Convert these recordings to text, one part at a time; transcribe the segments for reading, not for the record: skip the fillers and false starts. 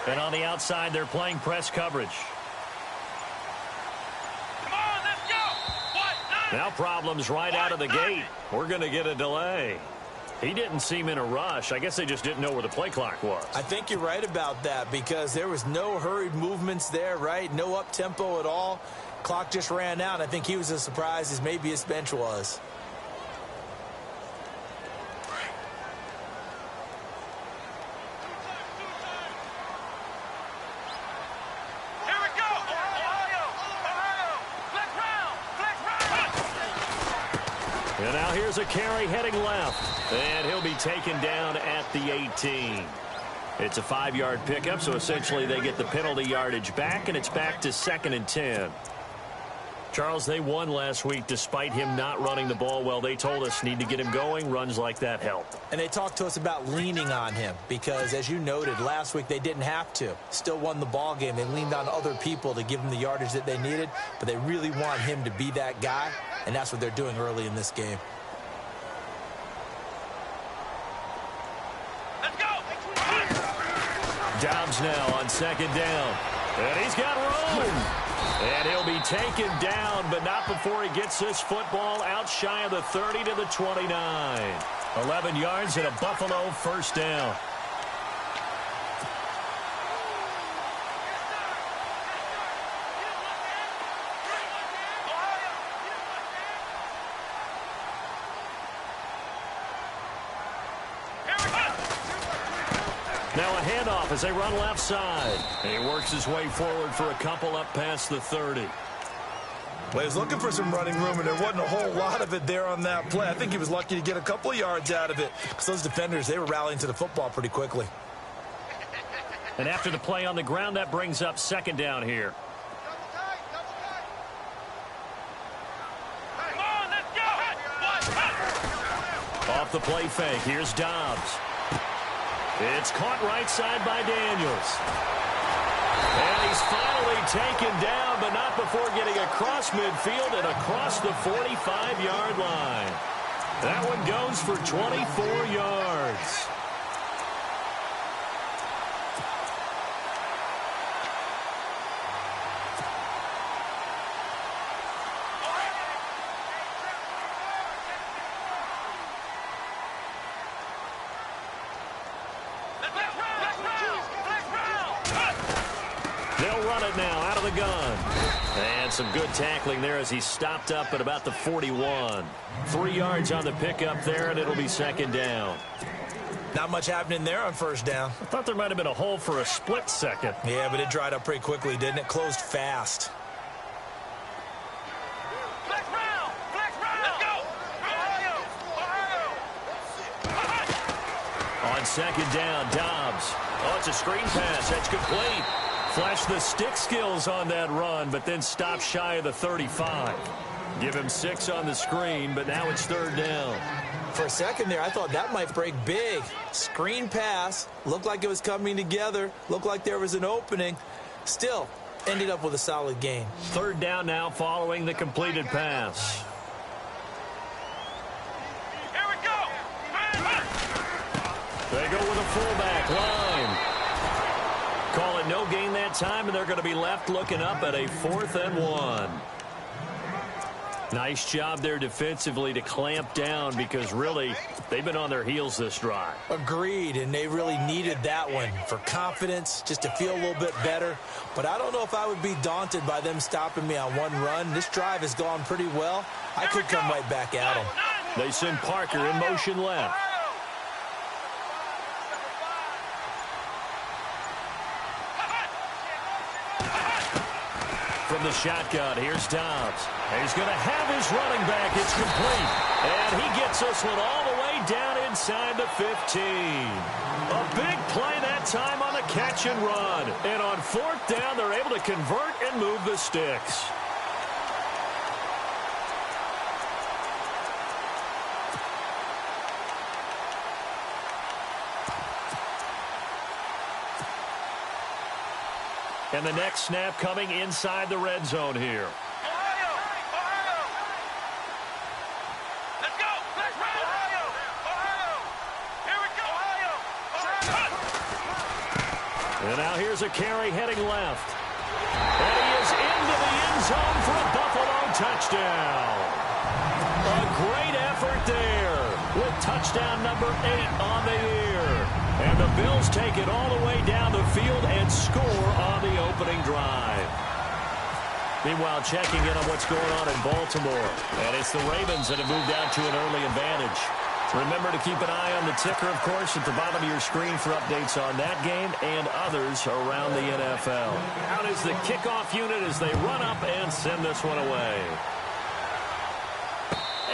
And on the outside, they're playing press coverage. Come on, let's go. Now problems right out of the gate. We're going to get a delay. He didn't seem in a rush. I guess they just didn't know where the play clock was. I think you're right about that because there was no hurried movements there, right? No up-tempo at all. Clock just ran out. I think he was as surprised as maybe his bench was. Here we go. Ohio. Flex round. And now here's a carry heading left. And he'll be taken down at the 18. It's a 5-yard pickup, so essentially they get the penalty yardage back, and it's back to 2nd and 10. Charles, they won last week despite him not running the ball well. They told us need to get him going. Runs like that help. And they talked to us about leaning on him because, as you noted, last week they didn't have to. Still won the ball game. They leaned on other people to give them the yardage that they needed, but they really want him to be that guy, and that's what they're doing early in this game. Dobbs now on 2nd down. And he's got room. And he'll be taken down, but not before he gets this football out shy of the 30 to the 29. 11 yards and a Buffalo first down. Now a handoff as they run left side. And he works his way forward for a couple up past the 30. Well, he was looking for some running room, and there wasn't a whole lot of it there on that play. I think he was lucky to get a couple of yards out of it because those defenders, they were rallying to the football pretty quickly. And after the play on the ground, that brings up 2nd down here. Come on, let's go. Off the play fake, here's Dobbs. It's caught right side by Daniels. And he's finally taken down, but not before getting across midfield and across the 45-yard line. That one goes for 24 yards. They'll run it now out of the gun. And some good tackling there as he stopped up at about the 41. 3 yards on the pickup there, and it'll be 2nd down. Not much happening there on 1st down. I thought there might have been a hole for a split second. Yeah, but it dried up pretty quickly, didn't it? Closed fast. Flex round. Let's go. Ohio. On 2nd down, Dobbs. Oh, it's a screen pass. That's complete. Flashed the stick skills on that run, but then stopped shy of the 35. Give him 6 on the screen, but now it's 3rd down. For a second there, I thought that might break big. Screen pass. Looked like it was coming together. Looked like there was an opening. Still, ended up with a solid gain. 3rd down now following the completed pass. Here we go. They go with a fullback line. Call it no gain that time, and they're going to be left looking up at a 4th and 1. Nice job there defensively to clamp down because really they've been on their heels this drive. Agreed, and they really needed that one for confidence, just to feel a little bit better. But I don't know if I would be daunted by them stopping me on one run. This drive has gone pretty well. I could come right back at them. They send Parker in motion left. From the shotgun, here's Dobbs. He's going to have his running back. It's complete. And he gets this one all the way down inside the 15. A big play that time on the catch and run. And on 4th down, they're able to convert and move the sticks. And the next snap coming inside the red zone here. Ohio. Let's go. Let's run. Ohio. Here we go. Ohio. And now here's a carry heading left. And he is into the end zone for a Buffalo touchdown. A great effort there with touchdown number 8 on the year. And the Bills take it all the way down the field and score on the opening drive. Meanwhile, checking in on what's going on in Baltimore. And it's the Ravens that have moved out to an early advantage. Remember to keep an eye on the ticker, of course, at the bottom of your screen for updates on that game and others around the NFL. Out is the kickoff unit as they run up and send this one away.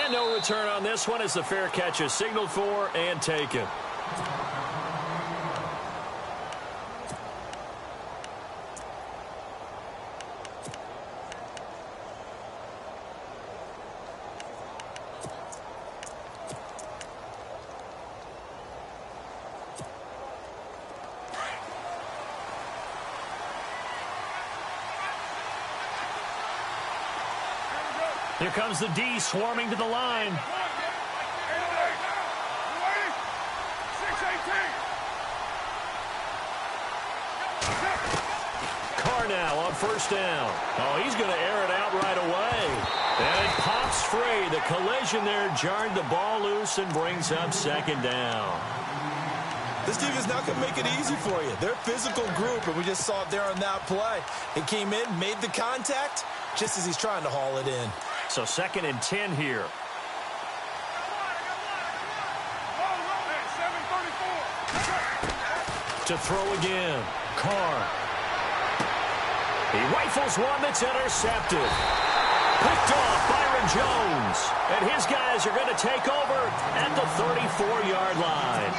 And no return on this one as the fair catch is signaled for and taken. Here comes the D swarming to the line. Carr now on first down. Oh, he's going to air it out right away. And it pops free. The collision there jarred the ball loose and brings up second down. This team is not going to make it easy for you. They're a physical group, and we just saw it there on that play. It came in, made the contact, just as he's trying to haul it in. So 2nd and 10 here. To throw again. Carr. He rifles one that's intercepted. Picked off Byron Jones. And his guys are going to take over at the 34-yard line.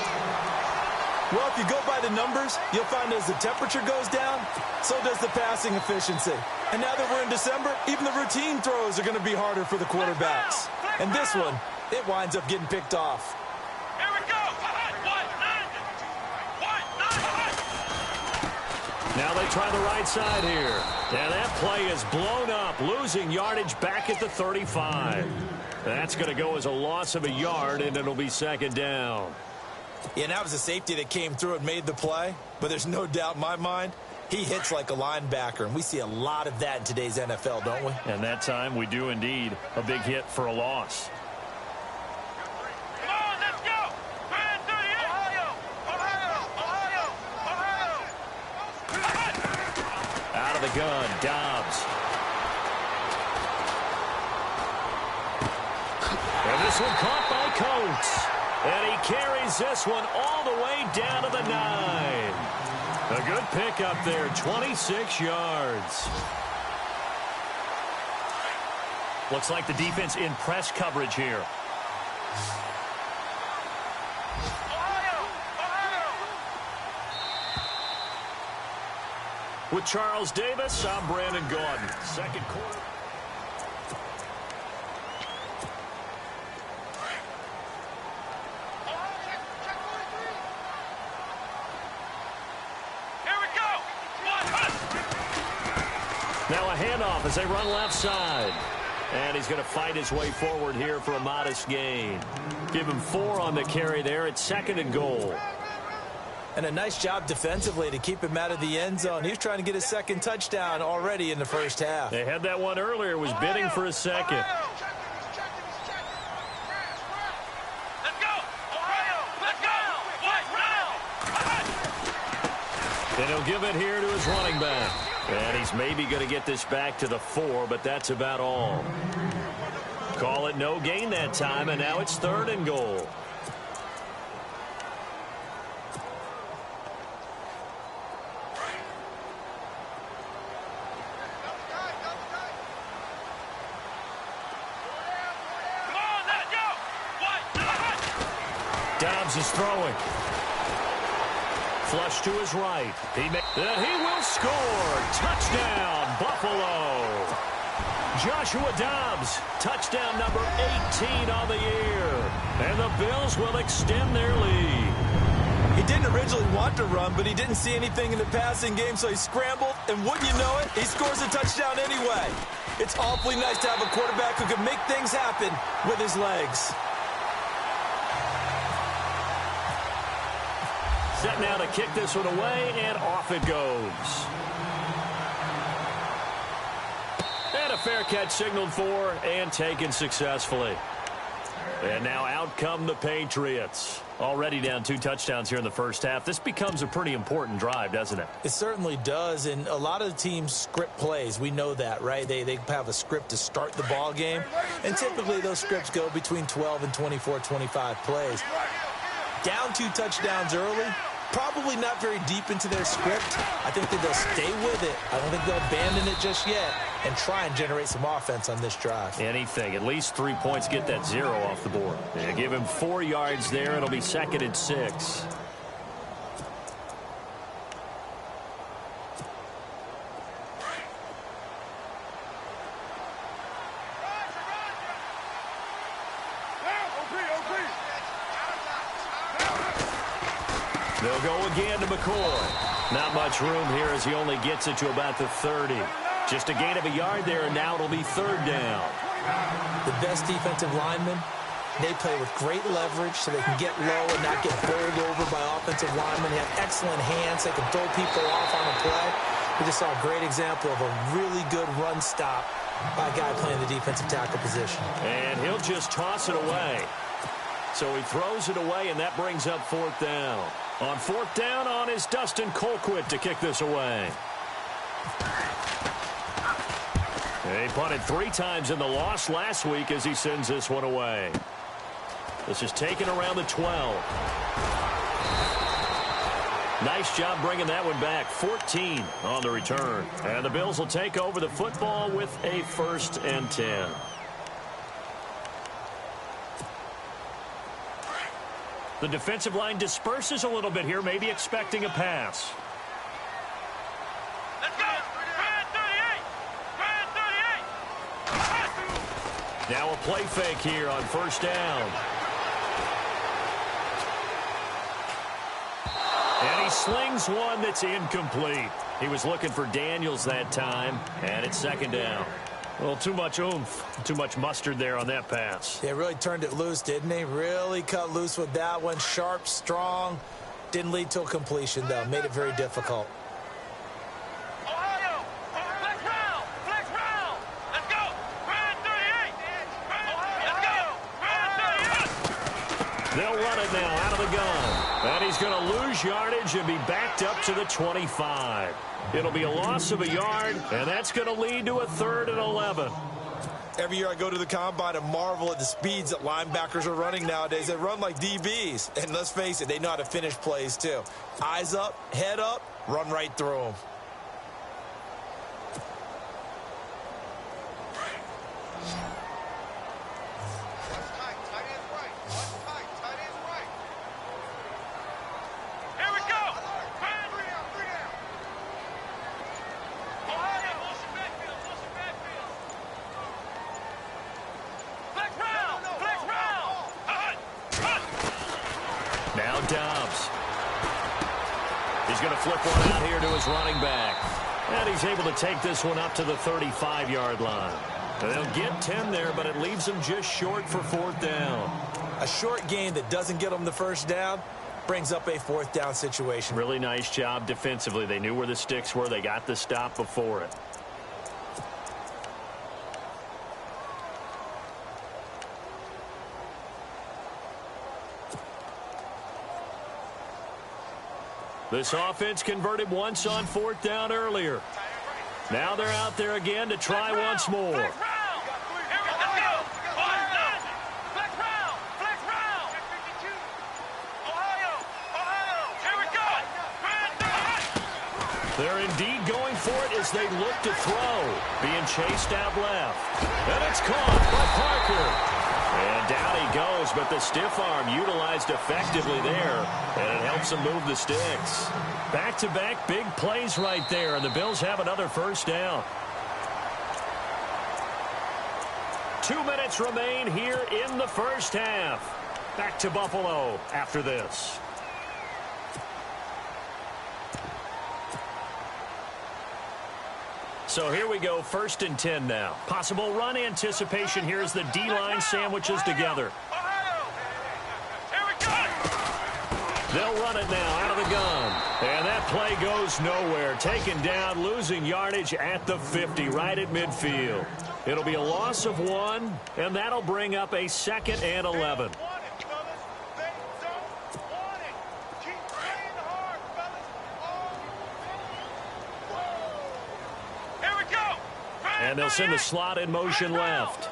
Well, if you go by the numbers, you'll find as the temperature goes down, so does the passing efficiency. And now that we're in December, even the routine throws are going to be harder for the quarterbacks. And this one, it winds up getting picked off. Here we go. Now they try the right side here. And that play is blown up, losing yardage back at the 35. That's going to go as a loss of a yard, and it'll be second down. Yeah, and that was a safety that came through and made the play. But there's no doubt in my mind, he hits like a linebacker. And we see a lot of that in today's NFL, don't we? And that time we do indeed. A big hit for a loss. Come on, let's go. Man through the Ohio. Out of the gun, Dobbs. And this one caught by Coates. And he carries this one all the way down to the 9. A good pickup there, 26 yards. Looks like the defense in press coverage here. With Charles Davis, I'm Brandon Gordon. Second quarter. Now a handoff as they run left side. And he's going to fight his way forward here for a modest gain. Give him 4 on the carry there. It's 2nd and goal. And a nice job defensively to keep him out of the end zone. He was trying to get his 2nd touchdown already in the first half. They had that one earlier. Was bidding for a 2nd. Let's go. Ohio. Let's go. And he'll give it here to his running back. And he's maybe going to get this back to the 4, but that's about all. Call it no gain that time, and now it's 3rd and goal. Dobbs is throwing. Flush to his right. And he will score. Touchdown, Buffalo. Joshua Dobbs, touchdown number 18 on the year. And the Bills will extend their lead. He didn't originally want to run, but he didn't see anything in the passing game, so he scrambled, and wouldn't you know it, he scores a touchdown anyway. It's awfully nice to have a quarterback who can make things happen with his legs. Set now to kick this one away, and off it goes. And a fair catch signaled for and taken successfully. And now out come the Patriots. Already down 2 touchdowns here in the first half. This becomes a pretty important drive, doesn't it? It certainly does, and a lot of the teams script plays. We know that, right? They have a script to start the ball game, and typically those scripts go between 12 and 24, 25 plays. Down 2 touchdowns early, probably not very deep into their script. I think that they'll stay with it. I don't think they'll abandon it just yet and try and generate some offense on this drive. Anything. At least 3 points, get that 0 off the board. Yeah, give him 4 yards there. It'll be 2nd and 6. They'll go again to McCoy. Not much room here as he only gets it to about the 30. Just a gain of a yard there, and now it'll be 3rd down. The best defensive linemen, they play with great leverage so they can get low and not get bowled over by offensive linemen. They have excellent hands. They can throw people off on a play. We just saw a great example of a really good run stop by a guy playing the defensive tackle position. And he'll just toss it away. So he throws it away, and that brings up 4th down. On 4th down on is Dustin Colquitt to kick this away. He punted 3 times in the loss last week as he sends this one away. This is taken around the 12. Nice job bringing that one back. 14 on the return. And the Bills will take over the football with a 1st and 10. The defensive line disperses a little bit here, maybe expecting a pass. Let's go! Brand 38! Now a play fake here on 1st down. And he slings one that's incomplete. He was looking for Daniels that time, and it's 2nd down. Well, too much oomph, too much mustard there on that pass. Yeah, really turned it loose, didn't he? Really cut loose with that one. Sharp, strong. Didn't lead to a completion, though. Made it very difficult. Ohio! Flex round! Flex round! Let's go! Brand 38! Let's go! Brand 38! They'll run it now out of the gun. And he's going to lose yardage and be backed up to the 25. It'll be a loss of a yard, and that's going to lead to a 3rd and 11. Every year I go to the combine and marvel at the speeds that linebackers are running nowadays. They run like DBs. And let's face it, they know how to finish plays too. Eyes up, head up, run right through them. Now Dobbs. He's going to flip one out here to his running back. And he's able to take this one up to the 35-yard line. They'll get 10 there, but it leaves them just short for 4th down. A short gain that doesn't get them the 1st down brings up a 4th down situation. Really nice job defensively. They knew where the sticks were. They got the stop before it. This offense converted once on 4th down earlier. Now they're out there again to try once more. They're indeed going for it as they look to throw. Being chased out left. And it's caught by Parker. And down he goes, but the stiff arm utilized effectively there. And it helps him move the sticks. Back-to-back big plays right there, and the Bills have another 1st down. 2 minutes remain here in the 1st half. Back to Buffalo after this. So here we go, 1st and 10 now. Possible run anticipation here as the D-line sandwiches together. They'll run it now out of the gun. And that play goes nowhere. Taken down, losing yardage at the 50, right at midfield. It'll be a loss of 1, and that'll bring up a 2nd and 11. Here we go. And they'll send the slot in motion left.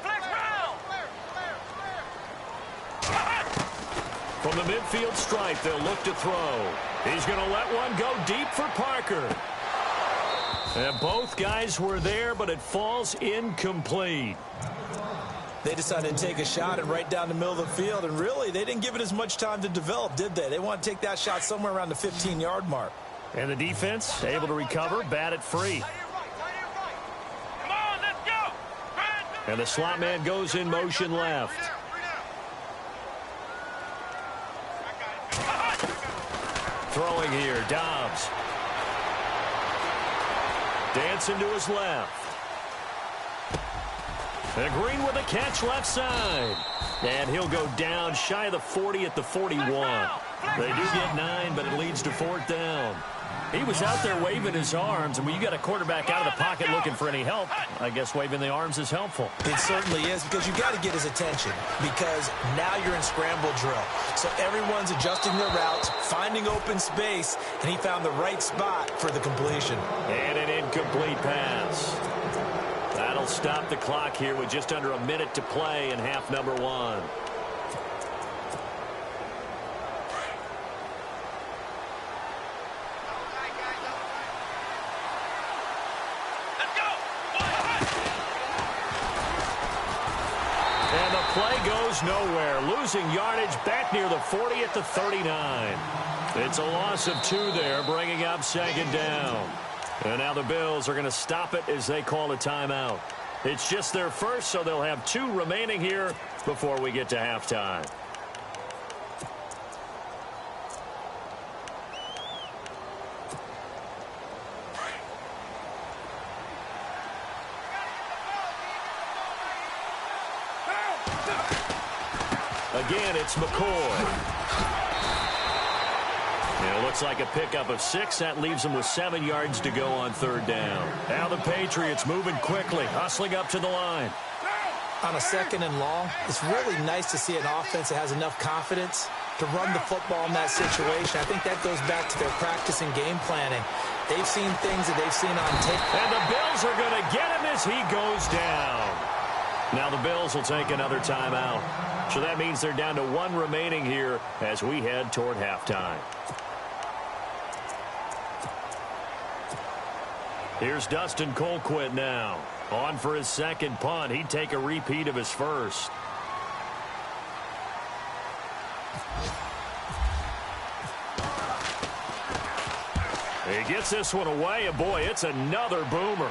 From the midfield stripe, they'll look to throw. He's going to let one go deep for Parker. And both guys were there, but it falls incomplete. They decided to take a shot and right down the middle of the field, and really, they didn't give it as much time to develop, did they? They want to take that shot somewhere around the 15-yard mark. And the defense able to recover, bat it free. Come on, let's go. And the slot man goes in motion left. Throwing here, Dobbs. Dancing to his left. And Green with a catch left side. And he'll go down shy of the 40 at the 41. They do get 9, but it leads to 4th down. He was out there waving his arms, and when you got a quarterback out of the pocket looking for any help, I guess waving the arms is helpful. It certainly is, because you got to get his attention, because now you're in scramble drill. So everyone's adjusting their routes, finding open space, and he found the right spot for the completion. And an incomplete pass. That'll stop the clock here with just under a minute to play in half number 1. And the play goes nowhere. Losing yardage back near the 40 at the 39. It's a loss of 2 there, bringing up 2nd down. And now the Bills are going to stop it as they call a timeout. It's just their first, so they'll have 2 remaining here before we get to halftime. Again, it's McCoy. It looks like a pickup of 6. That leaves them with 7 yards to go on 3rd down. Now the Patriots moving quickly, hustling up to the line. On a 2nd and long, it's really nice to see an offense that has enough confidence to run the football in that situation. I think that goes back to their practice and game planning. They've seen things that they've seen on tape. And the Bills are going to get him as he goes down. Now the Bills will take another timeout. So that means they're down to 1 remaining here as we head toward halftime. Here's Dustin Colquitt now. On for his 2nd punt. He'd take a repeat of his first. He gets this one away, and boy, it's another boomer.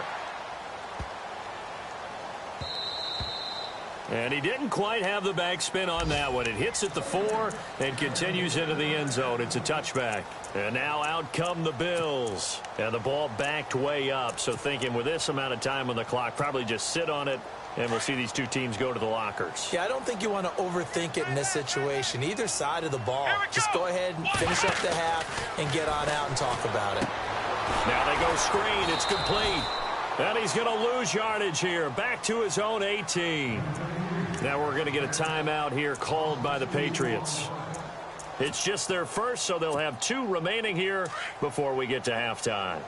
And he didn't quite have the backspin on that one. It hits at the 4 and continues into the end zone. It's a touchback. And now out come the Bills. And the ball backed way up. So thinking with this amount of time on the clock, probably just sit on it, and we'll see these 2 teams go to the lockers. Yeah, I don't think you want to overthink it in this situation. Either side of the ball. Just go ahead and finish up the half and get on out and talk about it. Now they go screen. It's complete. And he's going to lose yardage here. Back to his own 18. Now we're going to get a timeout here called by the Patriots. It's just their first, so they'll have 2 remaining here before we get to halftime.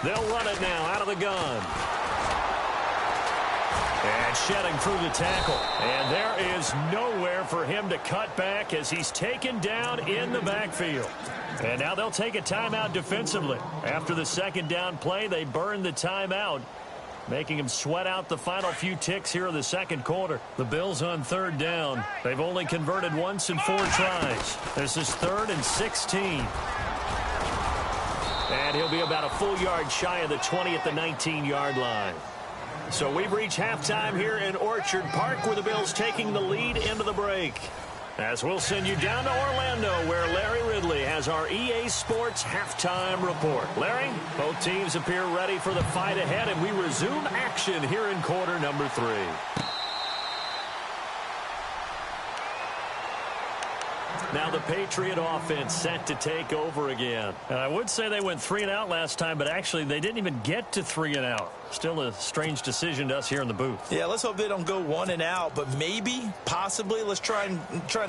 They'll run it now out of the gun. And shedding through the tackle. And there is nowhere for him to cut back as he's taken down in the backfield. And now they'll take a timeout defensively. After the 2nd down play, they burn the timeout, making him sweat out the final few ticks here in the 2nd quarter. The Bills on 3rd down. They've only converted once in 4 tries. This is 3rd and 16. And he'll be about a full yard shy of the 20 at the 19-yard line. So we've reached halftime here in Orchard Park, with the Bills taking the lead into the break. As we'll send you down to Orlando, where Larry Ridley has our EA Sports halftime report. Larry, both teams appear ready for the fight ahead, and we resume action here in quarter number 3. Now the Patriot offense set to take over again. And I would say they went 3 and out last time, but actually they didn't even get to 3 and out. Still a strange decision to us here in the booth. Yeah, let's hope they don't go 1 and out, but maybe, possibly, let's try and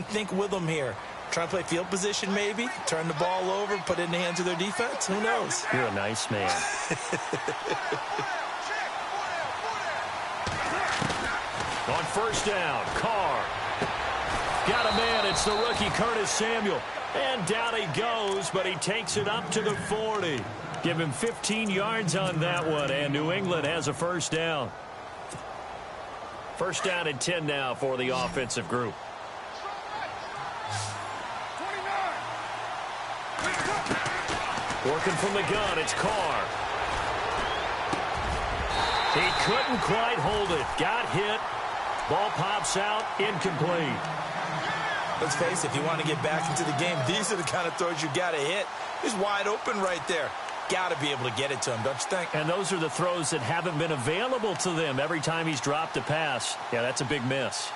think with them here. Try and play field position maybe, turn the ball over, put it in the hands of their defense. Who knows? You're a nice man. On first down, Carr. Got a man, it's the rookie Curtis Samuel. And down he goes, but he takes it up to the 40. Give him 15 yards on that one, and New England has a first down. First down and 10 now for the offensive group. Working from the gun, it's Carr. He couldn't quite hold it. Got hit. Ball pops out, incomplete. Let's face it, if you want to get back into the game, these are the kind of throws you got to hit. He's wide open right there. Got to be able to get it to him, don't you think? And those are the throws that haven't been available to them every time he's dropped a pass. Yeah, that's a big miss.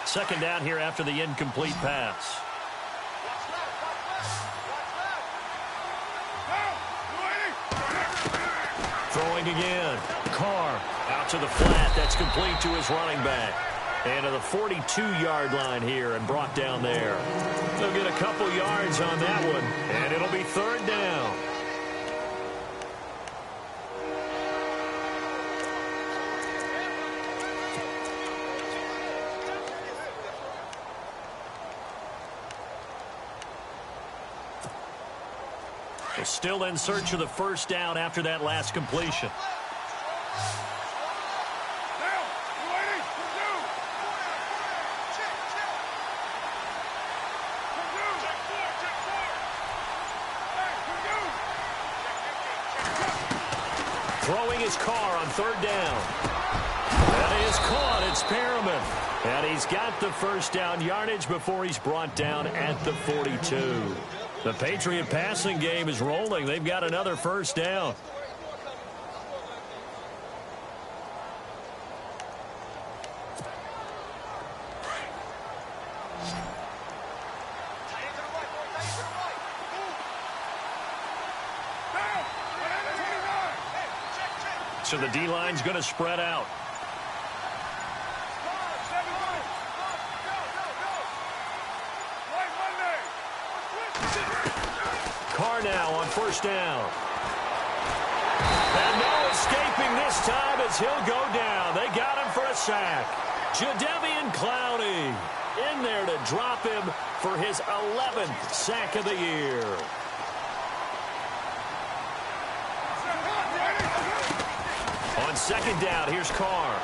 Second down here after the incomplete pass. Throwing again. Carr out to the flat. That's complete to his running back. And to the 42-yard line here and brought down there. They'll get a couple yards on that one, and it'll be third down. They're still in search of the first down after that last completion. Throwing his Carr on third down. That is caught. It's Perriman. And he's got the first down yardage before he's brought down at the 42. The Patriot passing game is rolling. They've got another first down. So the D-line's going to spread out. Carr now on first down. And no escaping this time as he'll go down. They got him for a sack. Jadeveon Clowney in there to drop him for his 11th sack of the year. On second down, here's Carr.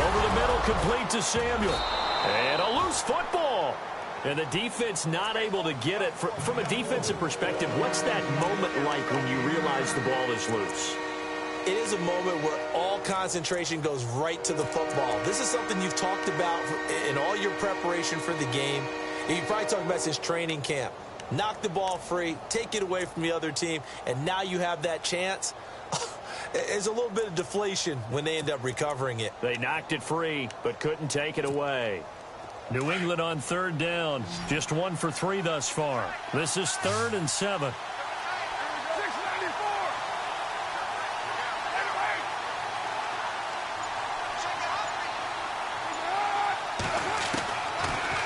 Over the middle, complete to Samuel. And a loose football. And the defense not able to get it. From a defensive perspective, what's that moment like when you realize the ball is loose? It is a moment where all concentration goes right to the football. This is something you've talked about in all your preparation for the game. You probably talked about since training camp. Knock the ball free, take it away from the other team, and now you have that chance. There's a little bit of deflation when they end up recovering it. They knocked it free, but couldn't take it away. New England on third down. Just 1 for 3 thus far. This is 3rd and 7.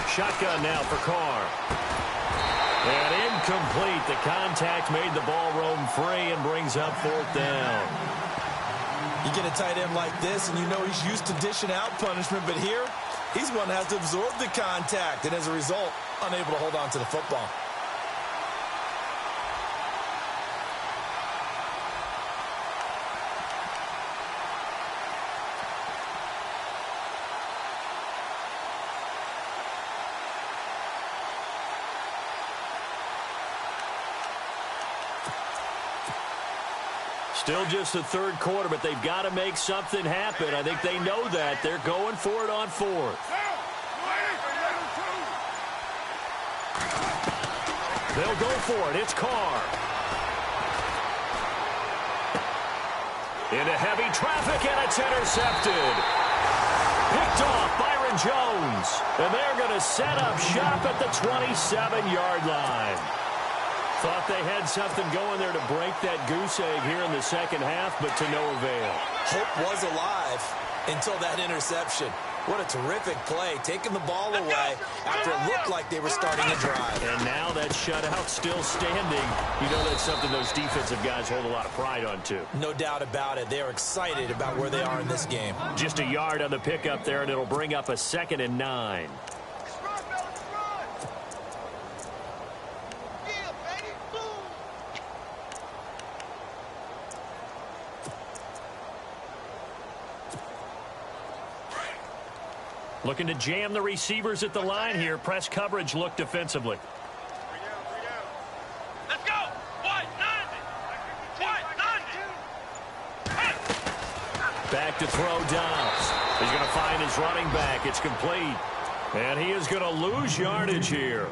Shotgun now for Carr. And incomplete. The contact made the ball roam free and brings up 4th down. You get a tight end like this, and you know he's used to dishing out punishment, but here, he's one that has to absorb the contact, and as a result, unable to hold on to the football. Still just the third quarter, but they've got to make something happen. I think they know that. They're going for it on 4th. They'll go for it. It's Carr. Into heavy traffic, and it's intercepted. Picked off Byron Jones. And they're going to set up shop at the 27-yard line. Thought they had something going there to break that goose egg here in the second half, but to no avail. Hope was alive until that interception. What a terrific play, taking the ball away after it looked like they were starting a drive. And now that shutout still standing. You know that's something those defensive guys hold a lot of pride on, too. No doubt about it. They are excited about where they are in this game. Just a yard on the pickup there, and it'll bring up a 2nd and 9. Looking to jam the receivers at the line here. Press coverage look defensively. Let's go. White 90. Back to throw Dobbs. He's going to find his running back. It's complete. And he is going to lose yardage here.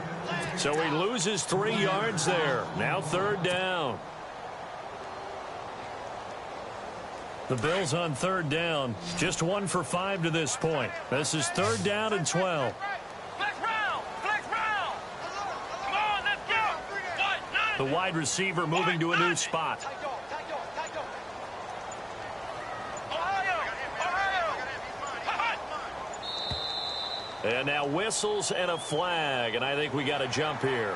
So he loses 3 yards there. Now 3rd down. The Bills on 3rd down. Just 1 for 5 to this point. This is 3rd down and 12. Flex round. Flex round. Come on, let's go. White 90. The wide receiver moving to a new spot. And now whistles and a flag, and I think we got a jump here.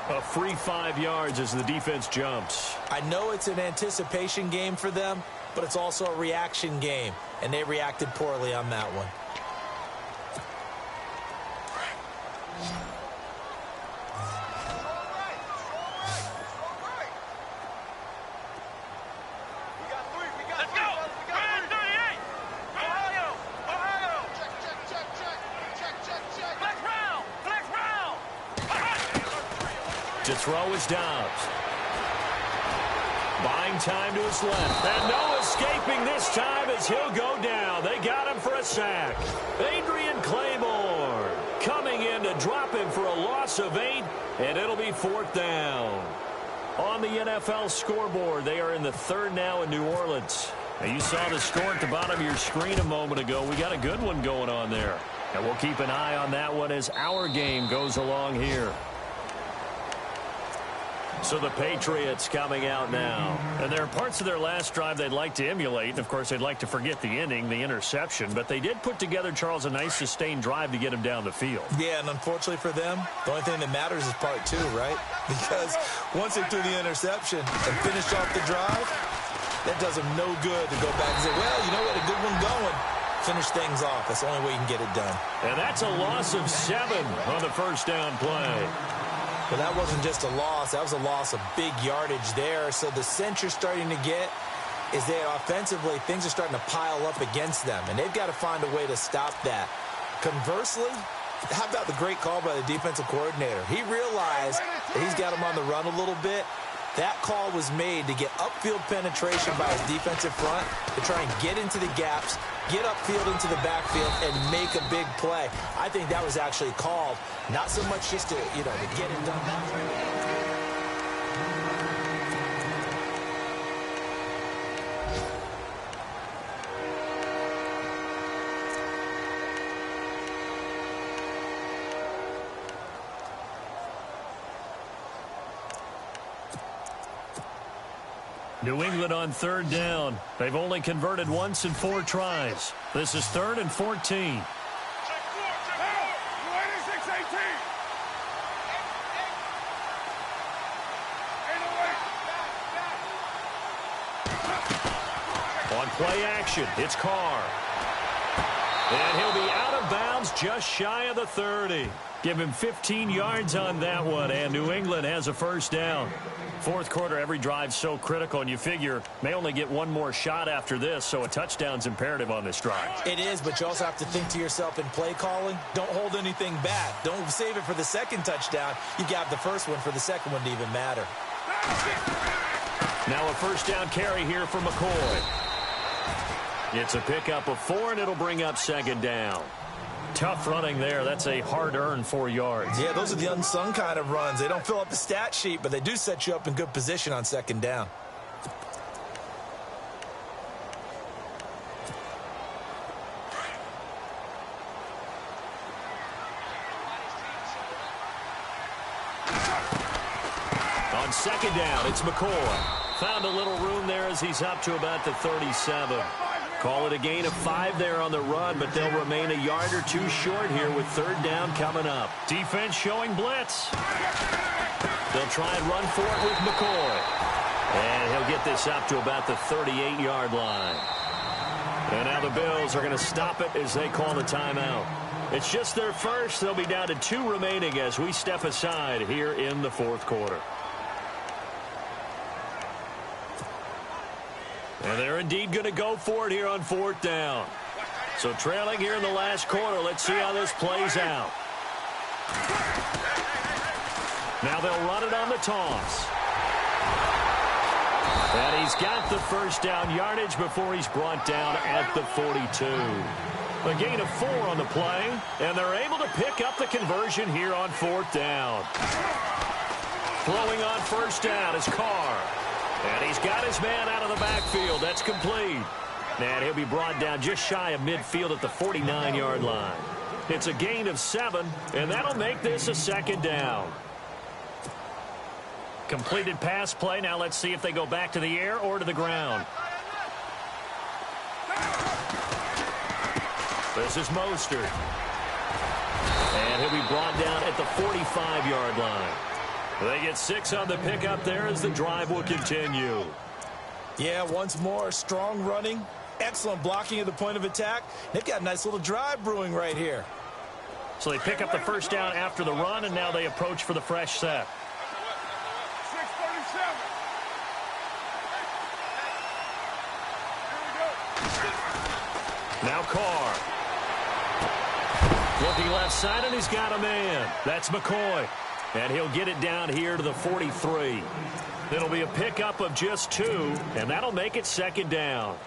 A free 5 yards as the defense jumps. I know it's an anticipation game for them, but it's also a reaction game, and they reacted poorly on that one. Let's go. Brand 38. Ohio. Flex round. Flex round. To throw is Dobbs. Buying time to his left. And no escaping this time as he'll go down. They got him for a sack. Adrian Claiborne coming in to drop him for a loss of 8, and it'll be 4th down. On the NFL scoreboard, they are in the 3rd now in New Orleans. Now you saw the score at the bottom of your screen a moment ago. We got a good one going on there. And we'll keep an eye on that one as our game goes along here. So the Patriots coming out now. And there are parts of their last drive they'd like to emulate. And, of course, they'd like to forget the ending, the interception. But they did put together, Charles, a nice sustained drive to get him down the field. Yeah, and unfortunately for them, the only thing that matters is part 2, right? Because once they threw the interception and finished off the drive, that does them no good to go back and say, well, you know what, a good one going. Finish things off. That's the only way you can get it done. And that's a loss of 7 on the 1st down play. But that wasn't just a loss. That was a loss of big yardage there. So the sense you're starting to get is that offensively, things are starting to pile up against them. And they've got to find a way to stop that. Conversely, how about the great call by the defensive coordinator? He realized that he's got him on the run a little bit. That call was made to get upfield penetration by his defensive front to try and get into the gaps, get upfield into the backfield, and make a big play. I think that was actually called, not so much just to, to get it done that way. New England on 3rd down. They've only converted once in 4 tries. This is 3rd and 14. Check 4. You 86-18. On play action, it's Carr. And he'll be out of bounds just shy of the 30. Give him 15 yards on that one, and New England has a 1st down. 4th quarter, every drive's so critical, and you figure may only get one more shot after this, so a touchdown's imperative on this drive. It is, but you also have to think to yourself in play calling, don't hold anything back. Don't save it for the second touchdown. You got the first one for the second one to even matter. Now a 1st down carry here for McCoy. It's a pickup of 4, and it'll bring up 2nd down. Tough running there. That's a hard-earned 4 yards. Yeah, those are the unsung kind of runs. They don't fill up the stat sheet, but they do set you up in good position on 2nd down. On second down, it's McCoy. Found a little room there as he's up to about the 37. Call it a gain of 5 there on the run, but they'll remain a yard or two short here with third down coming up. Defense showing blitz. They'll try and run for it with McCoy. And he'll get this up to about the 38-yard line. And now the Bills are going to stop it as they call the timeout. It's just their first. They'll be down to 2 remaining as we step aside here in the fourth quarter. And they're indeed going to go for it here on fourth down. So trailing here in the last quarter. Let's see how this plays out. Now they'll run it on the toss. And he's got the first down yardage before he's brought down at the 42. A gain of 4 on the play, and they're able to pick up the conversion here on fourth down. Flowing on first down is Carr. And he's got his man out of the backfield. That's complete. And he'll be brought down just shy of midfield at the 49-yard line. It's a gain of 7, and that'll make this a second down. Completed pass play. Now let's see if they go back to the air or to the ground. This is Mostert. And he'll be brought down at the 45-yard line. They get 6 on the pickup there as the drive will continue. Yeah, once more, strong running, excellent blocking at the point of attack. They've got a nice little drive brewing right here. So they pick up the first down after the run, and now they approach for the fresh set. 6:37. Now Carr. Looking left side, and he's got a man. That's McCoy. And he'll get it down here to the 43. It'll be a pickup of just 2, and that'll make it second down.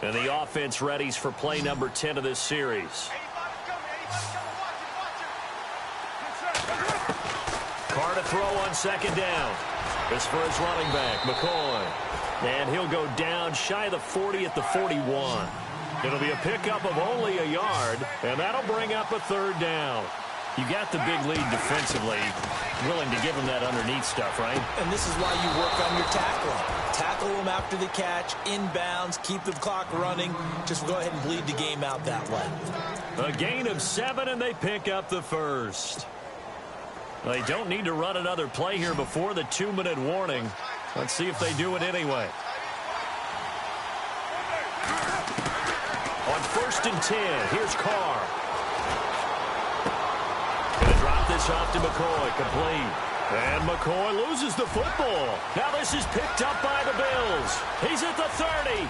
And the offense readies for play number 10 of this series. Carr to throw on second down. This for his running back, McCoy. And he'll go down shy of the 40 at the 41. It'll be a pickup of only a yard, and that'll bring up a third down. You got the big lead defensively, willing to give them that underneath stuff, right? And this is why you work on your tackling. Tackle them after the catch, inbounds, keep the clock running. Just go ahead and bleed the game out that way. A gain of 7, and they pick up the first. They don't need to run another play here before the 2-minute warning. Let's see if they do it anyway. On first and 10, here's Carr. Going to drop this off to McCoy, complete. And McCoy loses the football. Now this is picked up by the Bills. He's at the 30,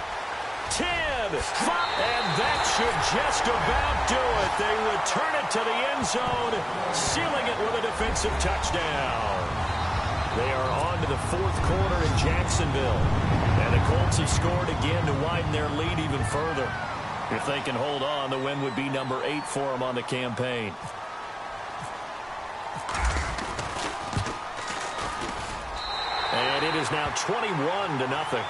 10, 5, and that should just about do it. They return it to the end zone, sealing it with a defensive touchdown. They are on to the fourth quarter in Jacksonville. And the Colts have scored again to widen their lead even further. If they can hold on, the win would be number 8 for them on the campaign. And it is now 21-0.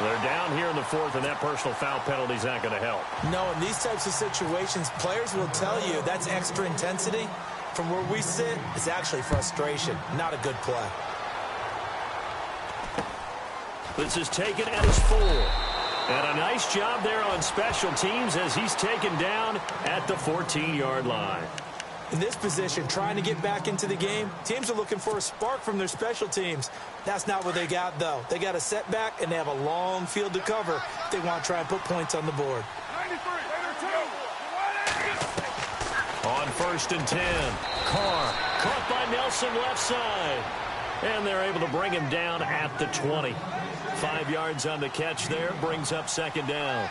They're down here in the fourth, and that personal foul penalty is not going to help. No, in these types of situations, players will tell you that's extra intensity. From where we sit, it's actually frustration, not a good play. This is taken at his 4. And a nice job there on special teams as he's taken down at the 14-yard line. In this position, trying to get back into the game, teams are looking for a spark from their special teams. That's not what they got, though. They got a setback, and they have a long field to cover if they want to try and put points on the board. 93, 2. On first and 10, Carr caught by Nelson left side. And they're able to bring him down at the 20. 5 yards on the catch there, brings up second down.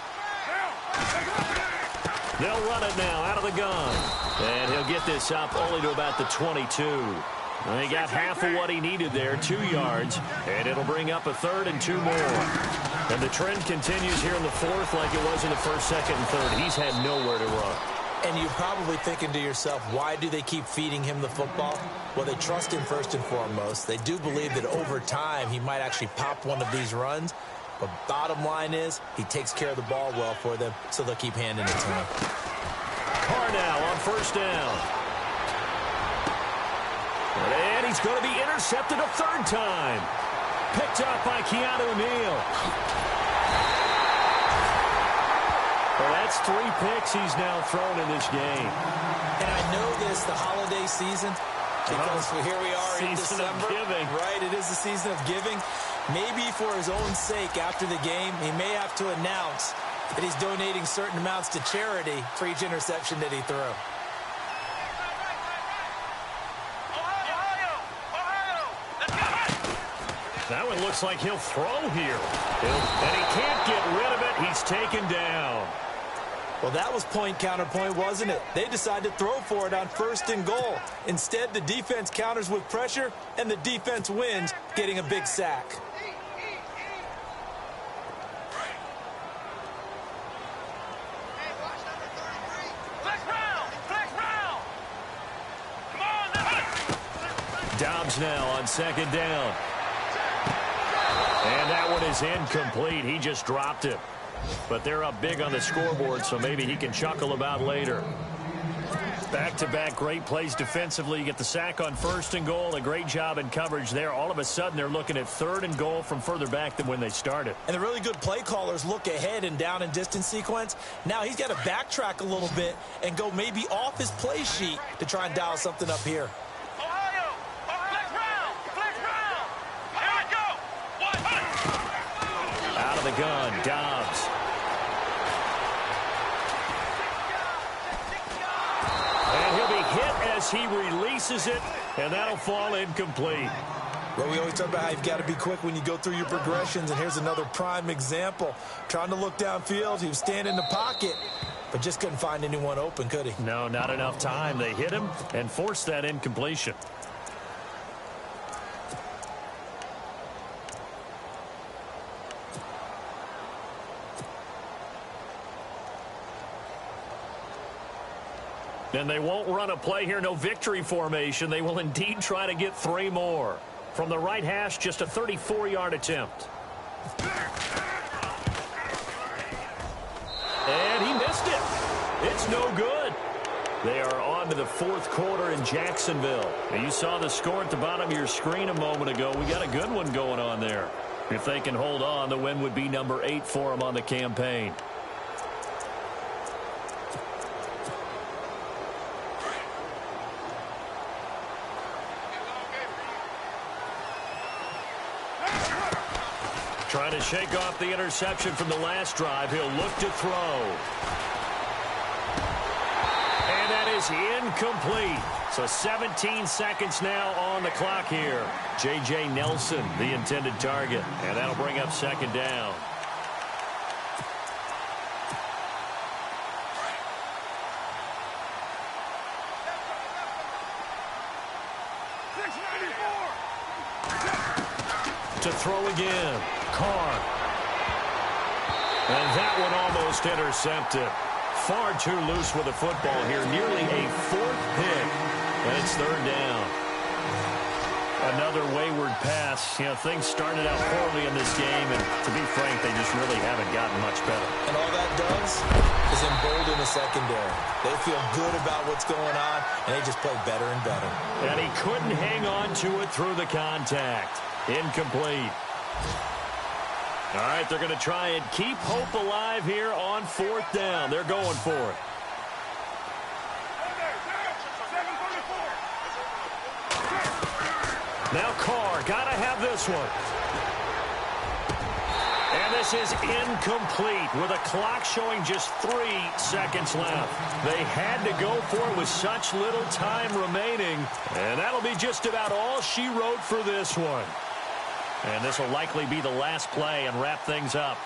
They'll run it now out of the gun. And he'll get this up only to about the 22. And he got half of what he needed there, 2 yards. And it'll bring up a third and 2 more. And the trend continues here in the fourth like it was in the first, second, and third. He's had nowhere to run. And you're probably thinking to yourself, why do they keep feeding him the football? Well, they trust him first and foremost. They do believe that over time he might actually pop one of these runs. But bottom line is, he takes care of the ball well for them, so they'll keep handing it to him. Carr now on first down. And he's going to be intercepted a third time. Picked up by Keanu Neal. Well, that's 3 picks he's now thrown in this game. And I know this, the holiday season, because here we are in Season December. of giving. Right, it is the season of giving. Maybe for his own sake after the game, he may have to announce that he's donating certain amounts to charity for each interception that he threw. That one looks like he'll throw here. And he can't get rid of it. He's taken down. Well, that was point counterpoint, wasn't it? They decided to throw for it on first and goal. Instead, the defense counters with pressure, and the defense wins, getting a big sack. Dobbs now on second down. And that one is incomplete. He just dropped it. But they're up big on the scoreboard, so maybe he can chuckle about later. Back-to-back great plays defensively. You get the sack on first and goal. A great job in coverage there. All of a sudden, they're looking at third and goal from further back than when they started. And the really good play callers look ahead and down and distance sequence. Now he's got to backtrack a little bit and go maybe off his play sheet to try and dial something up here. Out of the gun, Dobbs. And he'll be hit as he releases it, and that'll fall incomplete. Well, we always talk about how you've got to be quick when you go through your progressions, and here's another prime example. Trying to look downfield, he was standing in the pocket, but just couldn't find anyone open, could he? No, not enough time. They hit him and forced that incompletion. And they won't run a play here, no victory formation. They will indeed try to get 3 more. From the right hash, just a 34-yard attempt. And he missed it. It's no good. They are on to the fourth quarter in Jacksonville. Now, you saw the score at the bottom of your screen a moment ago. We got a good one going on there. If they can hold on, the win would be number 8 for them on the campaign. Trying to shake off the interception from the last drive. He'll look to throw. And that is incomplete. So 17 seconds now on the clock here. J.J. Nelson, the intended target. And that'll bring up second down. To throw again. Carr. And that one almost intercepted. Far too loose with the football here. Nearly a 4th pick. And it's third down. Another wayward pass. You know, things started out poorly in this game, and to be frank, they just really haven't gotten much better. And all that does is embolden the secondary. They feel good about what's going on, and they just play better and better. And he couldn't hang on to it through the contact. Incomplete. All right, they're going to try and keep hope alive here on 4th down. They're going for it. Now Carr, got to have this one. And this is incomplete with a clock showing just 3 seconds left. They had to go for it with such little time remaining. And that'll be just about all she wrote for this one. And this will likely be the last play and wrap things up.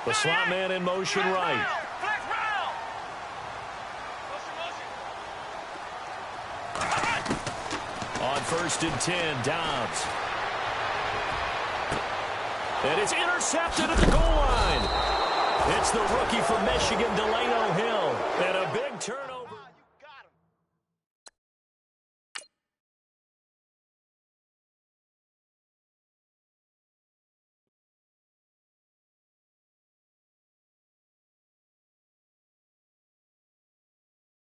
The slot man in motion right. On 1st and 10, Dobbs. And it's intercepted at the goal line. It's the rookie from Michigan, Delano Hill. And